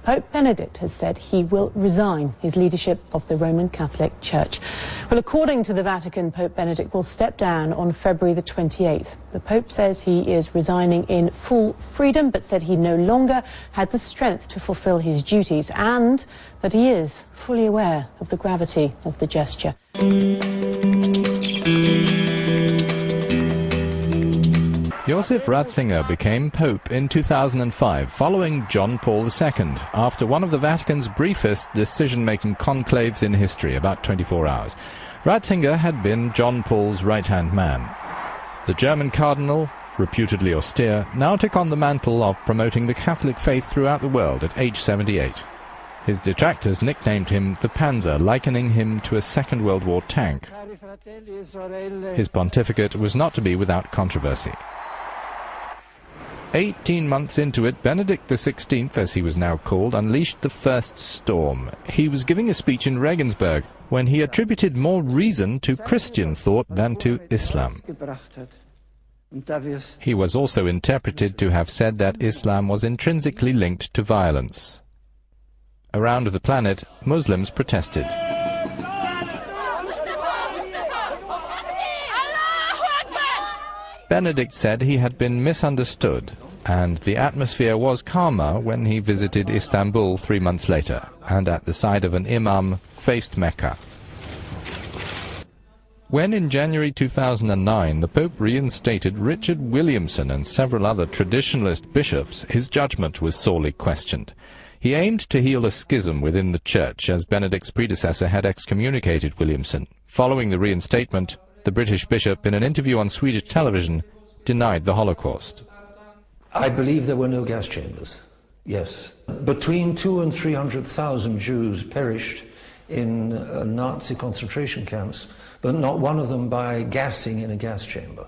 Pope Benedict has said he will resign his leadership of the Roman Catholic Church. Well, according to the Vatican, Pope Benedict will step down on February the 28th. The Pope says he is resigning in full freedom, but said he no longer had the strength to fulfill his duties and that he is fully aware of the gravity of the gesture. Josef Ratzinger became Pope in 2005, following John Paul II, after one of the Vatican's briefest decision-making conclaves in history, about 24 hours. Ratzinger had been John Paul's right-hand man. The German cardinal, reputedly austere, now took on the mantle of promoting the Catholic faith throughout the world at age 78. His detractors nicknamed him the Panzer, likening him to a Second World War tank. His pontificate was not to be without controversy. 18 months into it, Benedict XVI, as he was now called, unleashed the first storm. He was giving a speech in Regensburg when he attributed more reason to Christian thought than to Islam. He was also interpreted to have said that Islam was intrinsically linked to violence. Around the planet, Muslims protested. Benedict said he had been misunderstood, and the atmosphere was calmer when he visited Istanbul 3 months later, and at the side of an imam faced Mecca. When in January 2009 the Pope reinstated Richard Williamson and several other traditionalist bishops, his judgment was sorely questioned. He aimed to heal a schism within the Church, as Benedict's predecessor had excommunicated Williamson. Following the reinstatement, the British bishop, in an interview on Swedish television, denied the Holocaust. I believe there were no gas chambers, yes. Between 200,000 and 300,000 Jews perished in Nazi concentration camps, but not one of them by gassing in a gas chamber.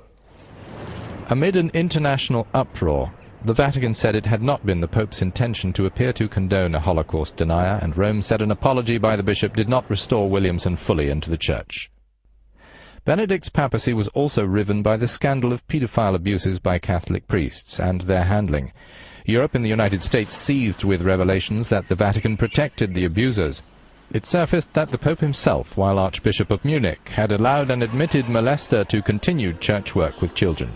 Amid an international uproar, the Vatican said it had not been the Pope's intention to appear to condone a Holocaust denier, and Rome said an apology by the bishop did not restore Williamson fully into the Church. Benedict's papacy was also riven by the scandal of paedophile abuses by Catholic priests and their handling. Europe and the United States seethed with revelations that the Vatican protected the abusers. It surfaced that the Pope himself, while Archbishop of Munich, had allowed an admitted molester to continue church work with children.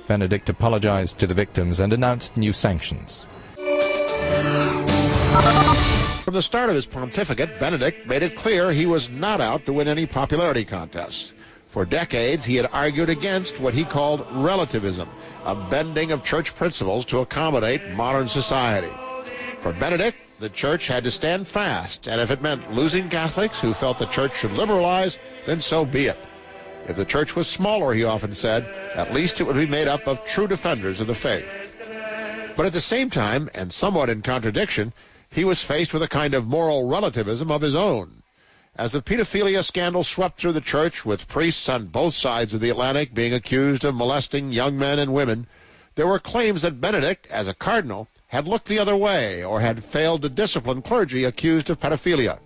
Benedict apologized to the victims and announced new sanctions. From the start of his pontificate, Benedict made it clear he was not out to win any popularity contests. For decades, he had argued against what he called relativism, a bending of church principles to accommodate modern society. For Benedict, the church had to stand fast, and if it meant losing Catholics who felt the church should liberalize, then so be it. If the church was smaller, he often said, at least it would be made up of true defenders of the faith. But at the same time, and somewhat in contradiction, he was faced with a kind of moral relativism of his own. As the pedophilia scandal swept through the church, with priests on both sides of the Atlantic being accused of molesting young men and women, there were claims that Benedict, as a cardinal, had looked the other way or had failed to discipline clergy accused of pedophilia.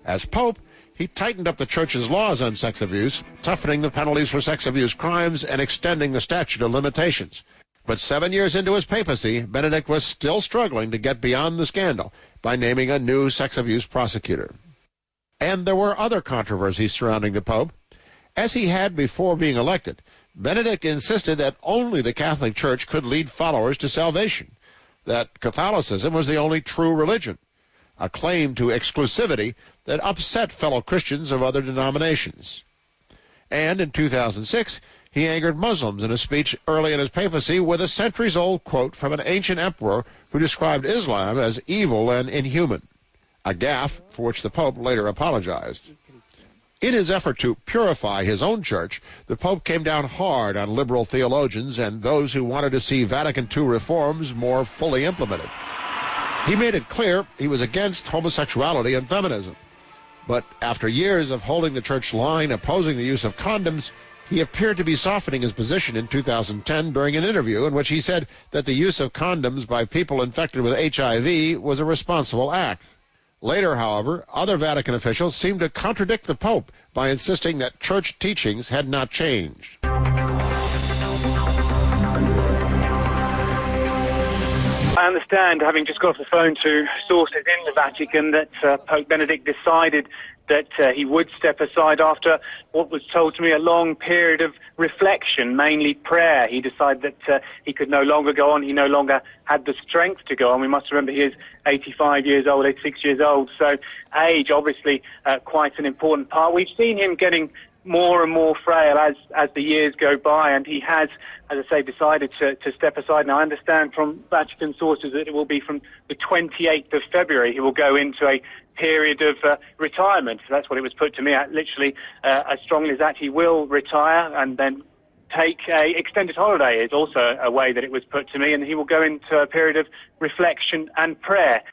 As Pope, he tightened up the Church's laws on sex abuse, toughening the penalties for sex abuse crimes and extending the statute of limitations. But 7 years into his papacy, Benedict was still struggling to get beyond the scandal by naming a new sex abuse prosecutor. And there were other controversies surrounding the Pope. As he had before being elected, Benedict insisted that only the Catholic Church could lead followers to salvation, that Catholicism was the only true religion, a claim to exclusivity that upset fellow Christians of other denominations. And in 2006, he angered Muslims in a speech early in his papacy with a centuries-old quote from an ancient emperor who described Islam as evil and inhuman, a gaffe for which the Pope later apologized. In his effort to purify his own church, the Pope came down hard on liberal theologians and those who wanted to see Vatican II reforms more fully implemented. He made it clear he was against homosexuality and feminism. But after years of holding the church line opposing the use of condoms, he appeared to be softening his position in 2010 during an interview in which he said that the use of condoms by people infected with HIV was a responsible act. Later, however, other Vatican officials seemed to contradict the Pope by insisting that church teachings had not changed. I understand, having just got off the phone to sources in the Vatican, that Pope Benedict decided that he would step aside after what was told to me a long period of reflection, mainly prayer. He decided that he could no longer go on. He no longer had the strength to go on. We must remember he is 85 years old, 86 years old. So age, obviously, quite an important part. We've seen him getting more and more frail as the years go by, and he has, as I say, decided to step aside. Now, I understand from Vatican sources that it will be from the 28th of February he will go into a period of retirement. So that's what it was put to me, literally as strongly as that. He will retire and then take a extended holiday is also a way that it was put to me, and he will go into a period of reflection and prayer.